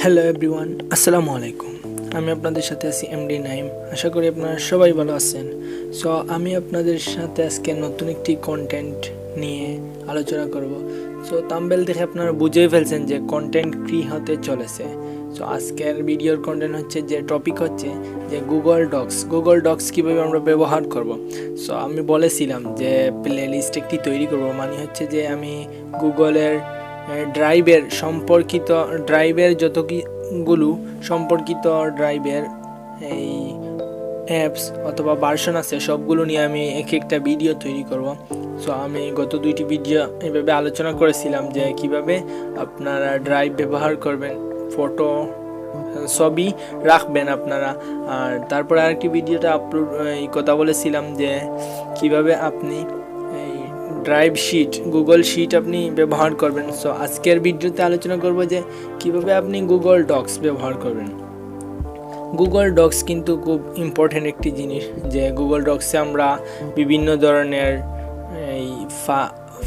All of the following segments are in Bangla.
হ্যালো এভরিওয়ান, আসসালামু আলাইকুম। আমি আপনাদের সাথে আছি এমডি নাইম। আশা করি আপনারা সবাই ভালো আছেন। সো আমি আপনাদের সাথে আজকে নতুন একটি কন্টেন্ট নিয়ে আলোচনা করব। সো থাম্বনেল দেখে আপনারা বুঝেই ফেলছেন যে কন্টেন্ট কী হতে চলেছে। সো আজকের ভিডিওর কন্টেন্ট হচ্ছে যে টপিক হচ্ছে যে গুগল ডক্স কীভাবে আমরা ব্যবহার করব। সো আমি বলেছিলাম যে প্লেলিস্ট একটি তৈরি করব, মানে হচ্ছে যে আমি গুগলের ড্রাইভের যতগুলো সম্পর্কিত ড্রাইভের এই অ্যাপস অথবা ভার্সন আছে সবগুলো নিয়ে আমি একটা ভিডিও তৈরি করব। সো আমি গত দুইটি ভিডিও এভাবে আলোচনা করেছিলাম যে কিভাবে আপনারা ড্রাইভ ব্যবহার করবেন, ফটো ছবি রাখবেন আপনারা। আর তারপরে আরেকটি ভিডিওটা আপলোড কথা বলেছিলাম যে কিভাবে আপনি গুগল শিট আপনি ব্যবহার করবেন। সো আজকের ভিডিওতে আলোচনা করব যে কিভাবে আপনি গুগল ডক্স ব্যবহার করবেন। গুগল ডক্স কিন্তু খুব ইম্পর্টেন্ট একটি জিনিস, যে গুগল ডক্সে আমরা বিভিন্ন ধরনের এই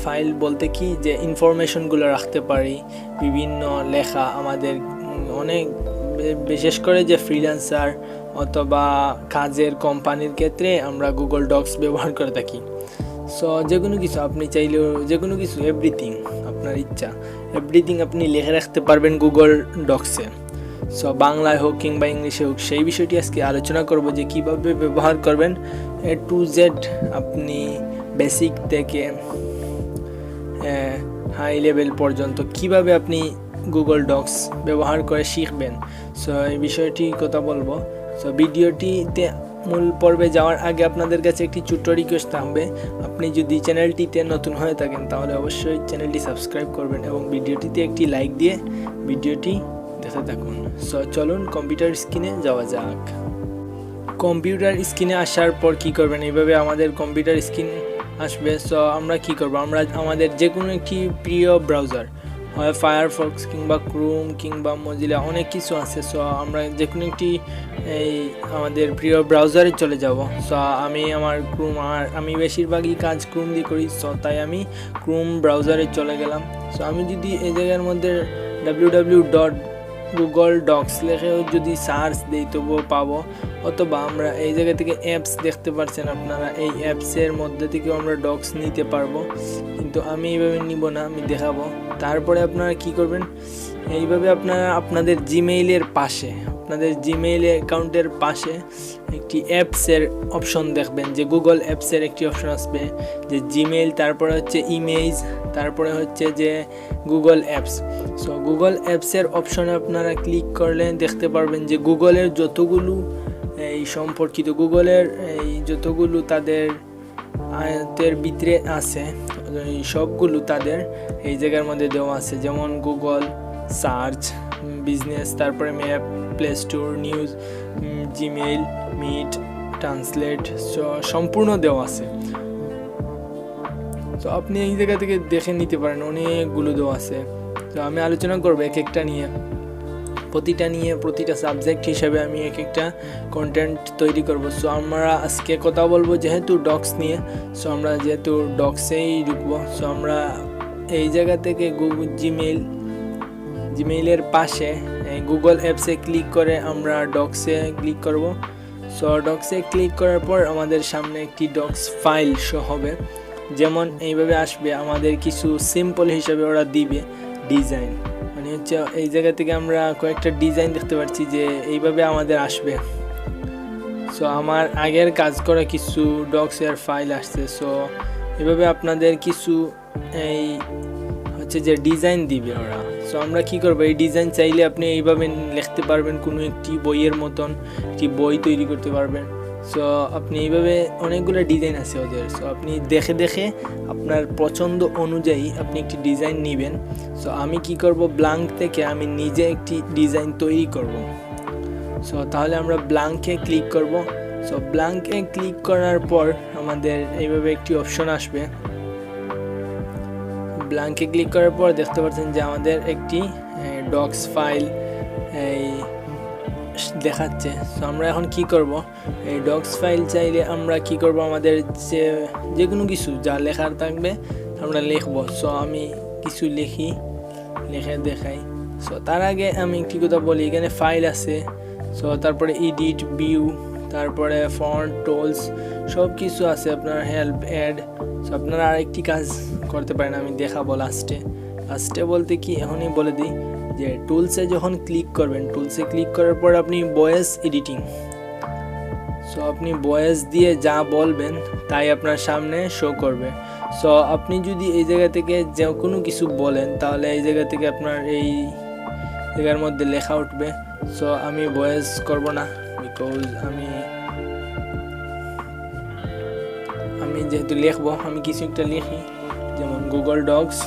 ফাইল বলতে কি যে ইনফরমেশনগুলো রাখতে পারি, বিভিন্ন লেখা আমাদের অনেক, বিশেষ করে যে ফ্রিল্যান্সার অথবা কাজের কোম্পানির ক্ষেত্রে আমরা গুগল ডক্স ব্যবহার করে থাকি। সো যে কোনো কিছু আপনি চাইলেও যে কোনো কিছু এভরিথিং আপনার ইচ্ছা এভরিথিং আপনি লিখে রাখতে পারবেন গুগল ডক্সে। সো বাংলায় হোক কিংবা ইংলিশে হোক, সেই বিষয়টি আজকে আলোচনা করব যে কিভাবে ব্যবহার করবেন A to Z, আপনি বেসিক থেকে হাই লেভেল পর্যন্ত কিভাবে আপনি গুগল ডক্স ব্যবহার করে শিখবেন। সো এই বিষয়টি কথা বলবো। সো ভিডিওটিতে মূল পর্বে যাওয়ার আগে আপনাদের কাছে একটি ছোট্ট রিকোয়েস্ট থাকবে, আপনি যদি চ্যানেলটিতে নতুন হয়ে থাকেন তাহলে অবশ্যই চ্যানেলটি সাবস্ক্রাইব করবেন এবং ভিডিওটিতে একটি লাইক দিয়ে ভিডিওটি দেখতে থাকুন। সো চলুন কম্পিউটার স্ক্রিনে যাওয়া যাক। কম্পিউটার স্ক্রিনে আসার পর কি করবেন, এইভাবে আমাদের কম্পিউটার স্ক্রিন আসবে। সো আমরা কি করব, আমরা আমাদের যে কোনো একটি প্রিয় ব্রাউজার, হয় ফায়ারফক্স কিংবা ক্রোম কিংবা মজিলা, অনেক কিছু আছে। সো আমরা যে কোনো একটি আমাদের প্রিয় ব্রাউজারে চলে যাব। সো আমি আমি বেশিরভাগই কাজ ক্রোম দিয়ে করি, সো তাই আমি ক্রোম ব্রাউজারে চলে গেলাম। সো আমি যদি এই জায়গার মধ্যে www.googledocs লেখেও যদি সার্চ দিই তবুও পাবো, অথবা আমরা এই জায়গা থেকে অ্যাপস দেখতে পাচ্ছেন আপনারা, এই অ্যাপসের মধ্যে থেকেও আমরা ডক্স নিতে পারবো, কিন্তু আমি এইভাবে নিব না, আমি দেখাবো। তারপরে আপনারা কি করবেন, এইভাবে আপনারা আপনাদের আপনাদের জিমেইল অ্যাকাউন্টের পাশে একটি অ্যাপসের অপশন দেখবেন, যে গুগল অ্যাপসের একটি অপশন আসবে, যে জিমেইল, তারপরে হচ্ছে ইমেজ, তারপরে হচ্ছে যে গুগল অ্যাপস। সো গুগল অ্যাপসের অপশনে আপনারা ক্লিক করলে দেখতে পারবেন যে গুগলের যতগুলো যতগুলো তাদের আয়তের ভিতরে আছে সবগুলো তাদের এই জায়গার মধ্যে দেওয়া আছে, যেমন গুগল সার্চ, বিজনেস, তারপরে map, play store, news, Gmail, Meet, translate, সম্পূর্ণ দেওয়া আছে। তো আপনি এই জায়গা থেকে দেখে নিতে পারেন, অনেকগুলো দেওয়া আছে। তো আমি আলোচনা করবো প্রতিটা সাবজেক্ট হিসাবে আমি একটা কন্টেন্ট তৈরি করব। সো আমরা আজকে কথা বলবো যেহেতু ডক্স নিয়ে, সো আমরা যেহেতু ডক্সেই ঢুকবো। সো আমরা এই জায়গা থেকে জিমেইলের পাশে গুগল অ্যাপসে ক্লিক করে আমরা ডক্সে ক্লিক করব। সো ডক্সে ক্লিক করার পর আমাদের সামনে একটি ডক্স ফাইল শো হবে, যেমন এইভাবে আসবে। আমাদের কিছু সিম্পল হিসাবে ওরা দিবে ডিজাইন, মানে হচ্ছে এই জায়গা থেকে আমরা কয়েকটা ডিজাইন দেখতে পাচ্ছি যে এইভাবে আমাদের আসবে। সো আমার আগের কাজ করা কিছু ডক্সের ফাইল আসছে। সো এভাবে আপনাদের কিছু হচ্ছে যে ডিজাইন দিবে ওরা। সো আমরা কি করবো, এই ডিজাইন চাইলে আপনি এইভাবে লিখতে পারবেন, কোনো একটি বইয়ের মতন একটি বই তৈরি করতে পারবেন। সো আপনি এইভাবে অনেকগুলো ডিজাইন আছে ওদের। সো আপনি দেখে আপনার পছন্দ অনুযায়ী আপনি একটি ডিজাইন নেবেন। সো আমি কি করব, ব্ল্যাঙ্ক থেকে আমি নিজে একটি ডিজাইন তৈরি করব। সো তাহলে আমরা ব্ল্যাঙ্কে ক্লিক করব। সো ব্ল্যাঙ্কে ক্লিক করার পর আমাদের এইভাবে একটি অপশন আসবে। ব্ল্যাঙ্কে ক্লিক করার পর দেখতে পাচ্ছেন যে আমাদের একটি ডক্স ফাইল দেখাচ্ছে। সো আমরা এখন কি করব, এই ডক্স ফাইল চাইলে আমরা কি করব, আমাদের যে কোনো কিছু যা লেখার থাকবে আমরা লিখব। সো আমি কিছু লিখে দেখাই। সো তার আগে আমি একটি কথা বলি, এখানে ফাইল আছে, সো তারপরে এডিট, ভিউ, তারপরে ফন্ট, টুলস সব কিছু আছে, আপনার হেল্প, অ্যাড। সো আপনারা আরেকটি কাজ করতে পারেন, আমি দেখাবো লাস্টে বলতে কি এখনই বলে দিই যে টুলসে যখন ক্লিক করবেন, টুলসে ক্লিক করার পর আপনি ভয়েস এডিটিং, সো আপনি ভয়েস দিয়ে যা বলবেন তাই আপনার সামনে শো করবে। সো আপনি যদি এই জায়গা থেকে যে কোনো কিছু বলেন তাহলে এই জায়গা থেকে আপনার এই জায়গার মধ্যে লেখা উঠবে। সো আমি ভয়েস করব না, বিকজ আমি যেহেতু লিখবো, আমি কিছু একটা লিখি, যেমন গুগল ডক্স,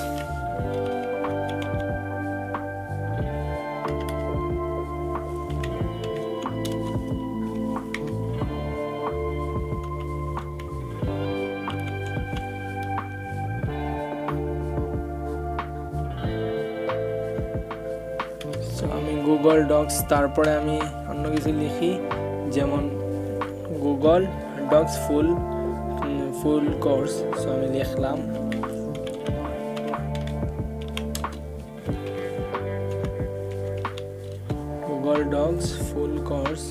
আমি গুগল ডক্স, তারপরে আমি অন্য কিছু লিখি, যেমন Google Docs full course. So আমি লিখলাম গুগল ডক্স ফুল কোর্স।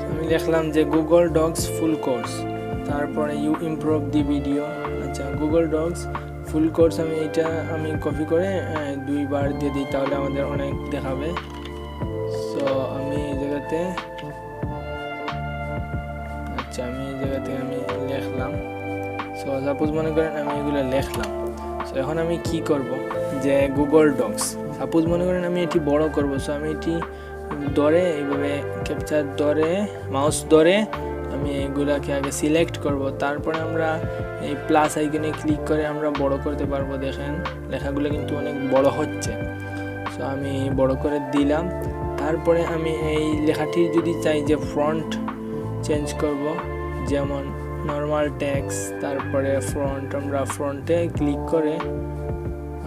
আমি লিখলাম যে গুগল ডক্স ফুল কোর্স, তারপরে ইউ ইমপ্রুভ দি ভিডিও। আচ্ছা, গুগল ডক্স ফুল কোর্স, আমি কপি করে 2 বার দিয়ে দিই, তাহলে আমাদের অনেক দেখাবে। সো আমি এই জায়গাতে আমি লিখলাম। সো সাপোজ মনে করেন আমি এগুলো লিখলাম। সো এখন আমি কি করব, যে গুগল ডক্স, সাপোজ মনে করেন আমি এটি বড় করব। সো আমি এটি ধরে এইভাবে ক্যাপচার ধরে, মাউস ধরে আমি এগুলাকে আগে সিলেক্ট করব, তারপরে আমরা এই প্লাস আইকনে ক্লিক করে আমরা বড় করতে পারবো। দেখেন লেখাগুলো কিন্তু অনেক বড় হচ্ছে। সো আমি বড় করে দিলাম। তারপরে আমি এই লেখাটি যদি চাই যে ফন্ট চেঞ্জ করব, যেমন নর্মাল টেক্সট, তারপরে আমরা ফ্রন্টে ক্লিক করে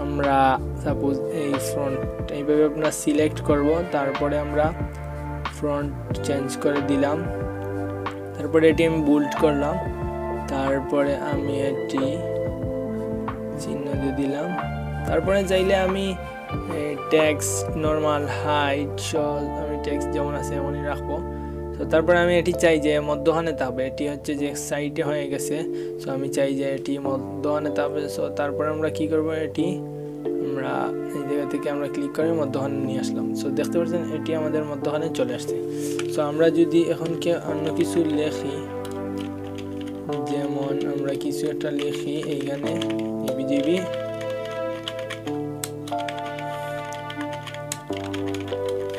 আমরা সাপোজ এই ফ্রন্ট এইভাবে আমরা সিলেক্ট করব, তারপরে আমরা ফ্রন্ট চেঞ্জ করে দিলাম, তারপরে এটি আমি বোল্ড করলাম, তারপরে আমি এটি চিহ্ন দিয়ে দিলাম। তারপরে চাইলে আমি টেক্সট নর্মাল হাইট আমি টেক্সট যেমন আছে এমনই রাখবো। তো তারপরে আমি এটি চাই যে মধ্যখানে থাকবে, এটি হচ্ছে যে সাইডে হয়ে গেছে। সো আমি চাই যে এটি মধ্যখানে থাকবে। সো তারপরে আমরা কি করব, এটি আমরা এই জায়গা থেকে আমরা ক্লিক করে মধ্যখানে নিয়ে আসলাম। সো দেখতে পাচ্ছেন এটি আমাদের মধ্যখানে চলে আসছে। সো আমরা যদি এখন অন্য কিছু লিখি, যেমন আমরা কিছু একটা লিখি এইখানে ইবিজিবি,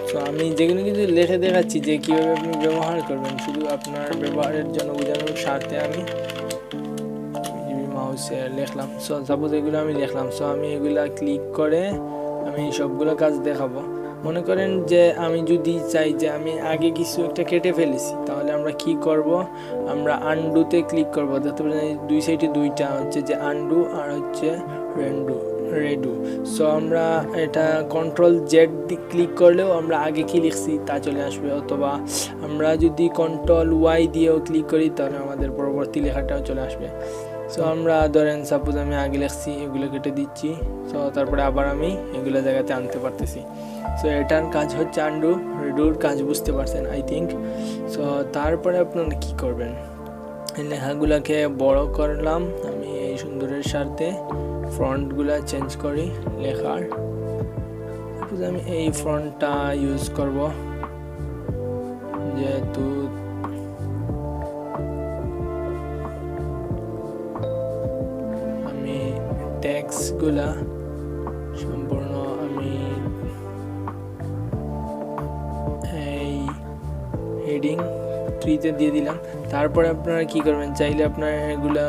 তো আমি যেগুলো কিছু লিখে দেখাচ্ছি যে কীভাবে আপনি ব্যবহার করবেন, শুধু আপনার ব্যবহারের জন্য বোঝানোর স্বার্থে আমি মাউসে লিখলাম। সো সাপোজ এগুলো আমি লিখলাম। সো আমি এগুলা ক্লিক করে আমি সবগুলো কাজ দেখাবো। মনে করেন যে আমি যদি চাই যে আমি আগে কিছু একটা কেটে ফেলেছি, তাহলে আমরা কি করব, আমরা আনডুতে ক্লিক করব। দেখতে পাচ্ছেন দুই সাইডে দুইটা হচ্ছে যে আনডু আর হচ্ছে রেডু। সো আমরা এটা কন্ট্রোল জেড ক্লিক করলেও আমরা আগে কি লিখছি তা চলে আসবে, অথবা আমরা যদি কন্ট্রোল ওয়াই দিয়েও ক্লিক করি তাহলে আমাদের পরবর্তী লেখাটাও চলে আসবে। সো আমরা ধরেন সাপোজ আমি আগে লিখছি, এগুলো কেটে দিচ্ছি। সো তারপরে আবার আমি এগুলো জায়গাতে আনতে পারতেছি। সো এটার কাজ হচ্ছে আনডু, রেডুর কাজ বুঝতে পারছেন আই থিঙ্ক। সো তারপরে আপনারা কি করবেন, এই লেখাগুলোকে বড় করলাম আমি এই সুন্দরের স্বার্থে, ফন্টগুলা চেঞ্জ করি লেখার। আমি এই ফন্টটা ইউজ করব, যেহেতু আমি টেক্সটগুলা সম্পূর্ণ আমি এই হেডিং 3-তে দিয়ে দিলাম। তারপরে আপনারা কি করবেন, চাইলে আপনারা এগুলা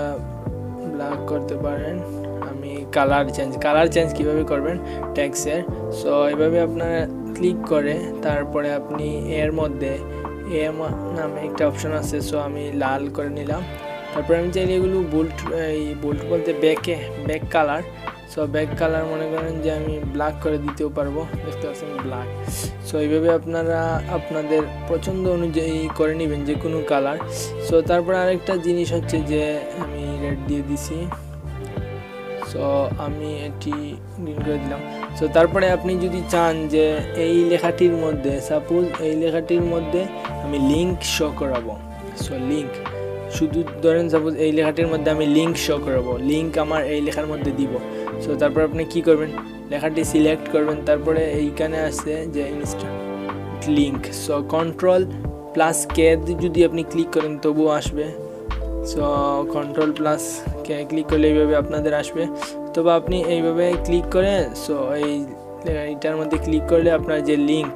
ব্ল্যাক করতে পারেন। আমি কালার চেঞ্জ কিভাবে করবেন টেক্সটের। সো এইভাবে আপনারা ক্লিক করে তারপরে আপনি এর মধ্যে নামে একটা অপশন আছে। সো আমি লাল করে নিলাম। তারপরে আমি চাইলে এগুলো বোল্ট বলতে back colour so back colour মনে করেন যে আমি ব্ল্যাক করে দিতেও পারবো, দেখতে পাচ্ছেন ব্ল্যাক। সো এইভাবে আপনারা আপনাদের পছন্দ অনুযায়ী করে নেবেন যে কোনো কালার। সো তারপর আরেকটা জিনিস হচ্ছে যে আমি রেড দিয়ে দিছি, সো আমি এটি গ্রিন করে দিলাম। সো তারপরে আপনি যদি চান যে এই লেখাটির মধ্যে, সাপোজ এই লেখাটির মধ্যে আমি লিঙ্ক শো করাবো, সো লিঙ্ক শুধু ধরেন সাপোজ এই লেখাটির মধ্যে আমি লিঙ্ক শো করাবো, লিঙ্ক আমার এই লেখার মধ্যে দিব। সো তারপর আপনি কি করবেন, লেখাটি সিলেক্ট করবেন, তারপরে এইখানে আসছে যে ইনস্টা লিঙ্ক, সো Ctrl+K যদি আপনি ক্লিক করেন তবুও আসবে। সো Ctrl+K ক্লিক করলে এইভাবে আপনাদের আসবে। তবে আপনি এইভাবে ক্লিক করে সো এইটার মধ্যে ক্লিক করলে আপনার যে লিঙ্ক,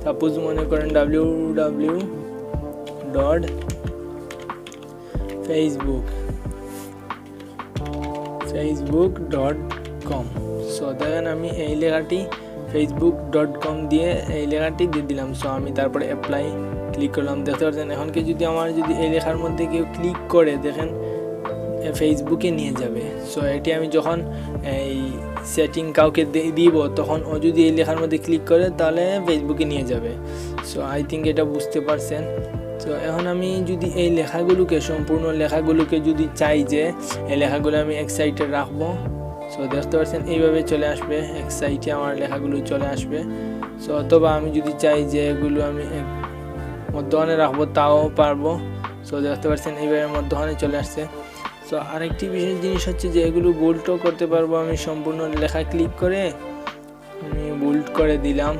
সাপোজ মনে করেন www.facebook.com, সো দেখেন আমি এই লেখাটি facebook.com দিয়ে এই লেখাটি দিয়ে দিলাম। সো আমি তারপরে অ্যাপ্লাই ক্লিক করলাম, দেখতে পাচ্ছেন এখন কি যদি আমার যদি এই লেখার মধ্যে কেউ ক্লিক করে দেখেন ফেসবুকে নিয়ে যাবে। সো এটি আমি যখন এই সেটিং কাউকে দিব তখন ও যদি এই লেখার মধ্যে ক্লিক করে তাহলে ফেসবুকে নিয়ে যাবে। সো আই থিঙ্ক এটা বুঝতে পারছেন। তো এখন আমি যদি এই লেখাগুলোকে সম্পূর্ণ লেখাগুলোকে যদি চাই যে এই লেখাগুলো আমি এক সাইডে রাখবো, সো দেখতে পাচ্ছেন এইভাবে চলে আসবে, এক সাইডে আমার লেখাগুলো চলে আসবে। সো অথবা আমি যদি চাই যে এগুলো আমি মধ্যখানে রাখবো তাও পারবো। সো দেখতে পাচ্ছেন এইভাবে মধ্যখানে চলে আসছে। সো আরেকটি বিশেষ জিনিস হচ্ছে যে এগুলো বোল্টও করতে পারবো, আমি সম্পূর্ণ লেখা ক্লিক করে আমি বোল্ট করে দিলাম,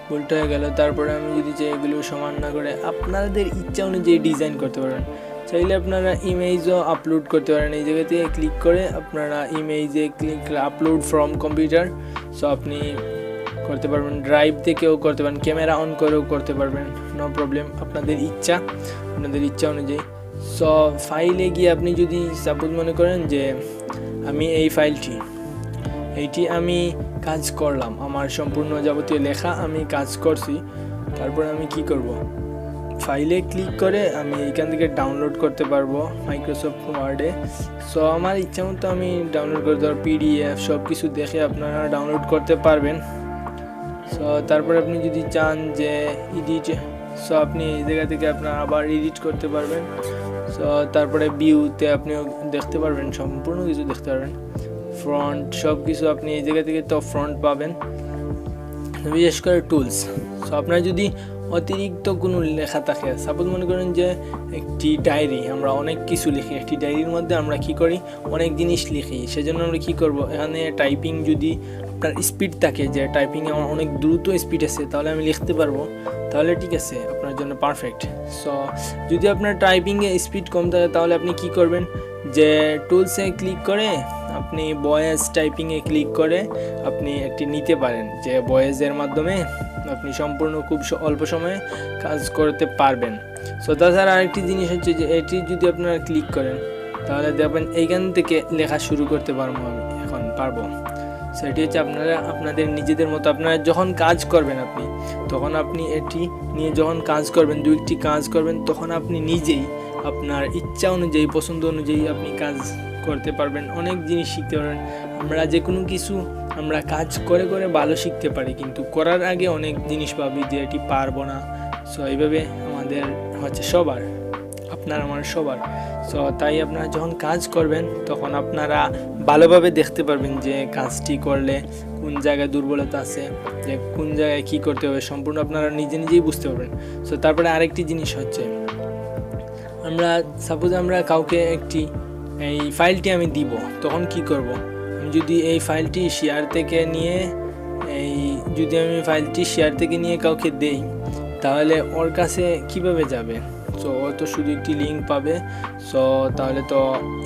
বোল্ট হয়ে গেল। তারপরে আমি যদি চাই এগুলো সমান না করে আপনাদের ইচ্ছা অনুযায়ী ডিজাইন করতে পারেন। চাইলে আপনারা ইমেজও আপলোড করতে পারেন, এই জায়গাতে ক্লিক করে আপনারা ইমেজে click upload from computer, so আপনি করতে পারবেন, ড্রাইভ থেকেও করতে পারেন, ক্যামেরা অন করেও করতে পারবেন, নো প্রবলেম, আপনাদের ইচ্ছা অনুযায়ী। সো ফাইলে গিয়ে আপনি যদি সাপোজ মনে করেন যে আমি এই এইটি আমি কাজ করলাম, আমার সম্পূর্ণ যাবতীয় লেখা আমি কাজ করছি, তারপরে আমি কি করব, ফাইলে ক্লিক করে আমি এইখান থেকে ডাউনলোড করতে পারবো মাইক্রোসফট ওয়ার্ডে। সো আমার ইচ্ছা মতো আমি ডাউনলোড করতে পারবো, PDF সব কিছু দেখে আপনারা ডাউনলোড করতে পারবেন। সো তারপরে আপনি যদি চান যে এডিট, সো আপনি এই জায়গা থেকে আপনারা আবার এডিট করতে পারবেন। সো তারপরে ভিউতে আপনিও দেখতে পারবেন, সম্পূর্ণ কিছু দেখতে পারবেন, ফ্রন্ট সব কিছু আপনি এই জায়গা থেকে তো ফ্রন্ট পাবেন, বিশেষ করে টুলস। সো আপনার যদি অতিরিক্ত কোনো লেখা থাকে, সাপোজ মনে করেন যে একটি ডায়েরি, আমরা অনেক কিছু লিখি, একটি ডায়েরির মধ্যে আমরা কি করি অনেক জিনিস লিখি, সেজন্য আমরা কি করব, এখানে টাইপিং যদি আপনার স্পিড থাকে, যে টাইপিংয়ে আমার অনেক দ্রুত স্পিড আছে, তাহলে আমি লিখতে পারবো, তাহলে ঠিক আছে, আপনার জন্য পারফেক্ট। সো যদি আপনার টাইপিংয়ে স্পিড কম থাকে তাহলে আপনি কি করবেন, যে টুলসে ক্লিক করে আপনি ভয়েস টাইপিংয়ে ক্লিক করে আপনি একটি নিতে পারেন, যে ভয়েসের মাধ্যমে আপনি সম্পূর্ণ খুব অল্প সময়ে কাজ করতে পারবেন। সো তাছাড়া আরেকটি জিনিস হচ্ছে যে এটি যদি আপনারা ক্লিক করেন তাহলে দেখবেন এইখান থেকে লেখা শুরু করতে পারবো, আমি এখন পারবো। সেটি হচ্ছে আপনারা আপনাদের নিজেদের মতো, আপনারা যখন কাজ করবেন আপনি তখন আপনি এটি নিয়ে যখন কাজ করবেন, দু একটি কাজ করবেন, তখন আপনি নিজেই আপনার ইচ্ছা অনুযায়ী পছন্দ অনুযায়ী আপনি কাজ করতে পারবেন, অনেক জিনিস শিখতে পারবেন। আমরা যে কোনো কিছু আমরা কাজ করে করে ভালো শিখতে পারি, কিন্তু করার আগে অনেক জিনিস ভাবি যে এটি পারবো না। সো এইভাবে আমাদের হচ্ছে সবার, আপনার আমার সবার। সো তাই আপনারা যখন কাজ করবেন তখন আপনারা ভালোভাবে দেখতে পারবেন যে কাজটি করলে কোন জায়গায় দুর্বলতা আছে, যে কোন জায়গায় কী করতে হবে, সম্পূর্ণ আপনারা নিজেই বুঝতে পারবেন। সো তারপরে আরেকটি জিনিস হচ্ছে, আমরা সাপোজ আমরা কাউকে এই ফাইলটি আমি দিব, তখন কি করব, আমি যদি এই ফাইলটি শেয়ার থেকে নিয়ে কাউকে দেই, তাহলে ওর কাছে কিভাবে যাবে? সো ও তো শুধু একটি লিঙ্ক পাবে, সো তাহলে তো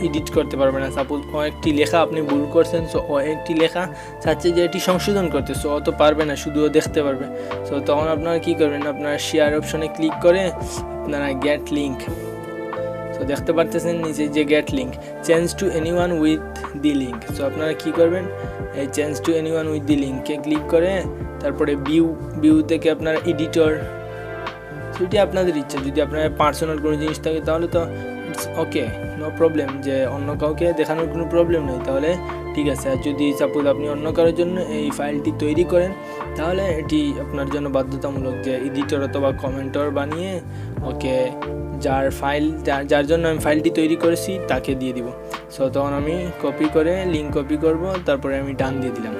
এডিট করতে পারবে না। সাপোজ ও একটি লেখা আপনি ভুল করছেন, সো ও একটি লেখা চাচ্ছে যে এটি সংশোধন করতে, সো ও তো পারবে না, শুধু ও দেখতে পারবে। সো তখন আপনারা কী করবেন, আপনারা শেয়ার অপশনে ক্লিক করে আপনারা গেট লিঙ্ক, তো দেখতে পারতেছেন নিচে যে gate link, change to anyone with the link. So আপনারা কী করবেন, এই change to anyone with the লিঙ্কে ক্লিক করে তারপরে ভিউ থেকে আপনারা এডিটর, সেটি আপনাদের ইচ্ছা, যদি আপনার পার্সোনাল কোনো জিনিস থাকে তাহলে তো ইটস ওকে, নো প্রবলেম, যে অন্য কাউকে দেখানোর কোনো প্রবলেম নেই, তাহলে ঠিক আছে। আর যদি সাপোজ আপনি অন্য কারোর জন্য এই ফাইলটি তৈরি করেন, তাহলে এটি আপনার জন্য বাধ্যতামূলক যে এডিটর অথবা কমেন্টর বানিয়ে ওকে যার জন্য আমি ফাইলটি তৈরি করেছি তাকে দিয়ে দিব। সো তখন আমি কপি করে লিঙ্ক কপি করব, তারপরে আমি ডান দিয়ে দিলাম।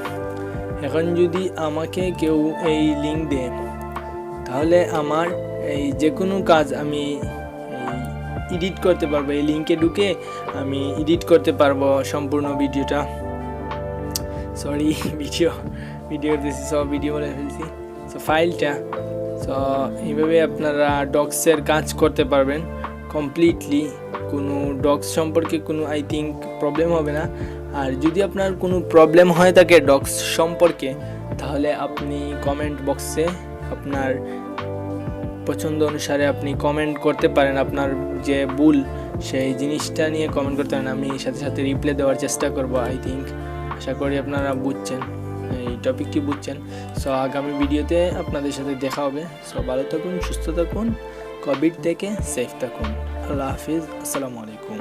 এখন যদি আমাকে কেউ এই লিঙ্ক দেয়, তাহলে আমার এই যে কোনো কাজ আমি এডিট করতে পারবো। এই লিঙ্কে ঢুকে আমি এডিট করতে পারবো সম্পূর্ণ ভিডিওটা। সরি, ভিডিও দিয়েছি, সব ভিডিও বলে ফেলছি। সো ফাইলটা, সো এইভাবে আপনারা ডক্সের কাজ করতে পারবেন কমপ্লিটলি। কোনো ডক্স সম্পর্কে কোনো আই থিঙ্ক প্রবলেম হবে না। আর যদি আপনার কোনো প্রবলেম হয়ে থাকে ডক্স সম্পর্কে, তাহলে আপনি কমেন্ট বক্সে আপনার পছন্দ অনুসারে আপনি কমেন্ট করতে পারেন। আপনার যে ভুল সেই জিনিসটা নিয়ে কমেন্ট করতে পারেন, আমি সাথে সাথে রিপ্লাই দেওয়ার চেষ্টা করব। আই থিঙ্ক, আশা করি আপনারা বুঝছেন, এই টপিকটি বুঝছেন। সো আগামী ভিডিওতে আপনাদের সাথে দেখা হবে। সো ভালো থাকুন, সুস্থ থাকুন, কোভিড থেকে সেফ থাকুন। আল্লাহ হাফিজ, আসসালামু আলাইকুম।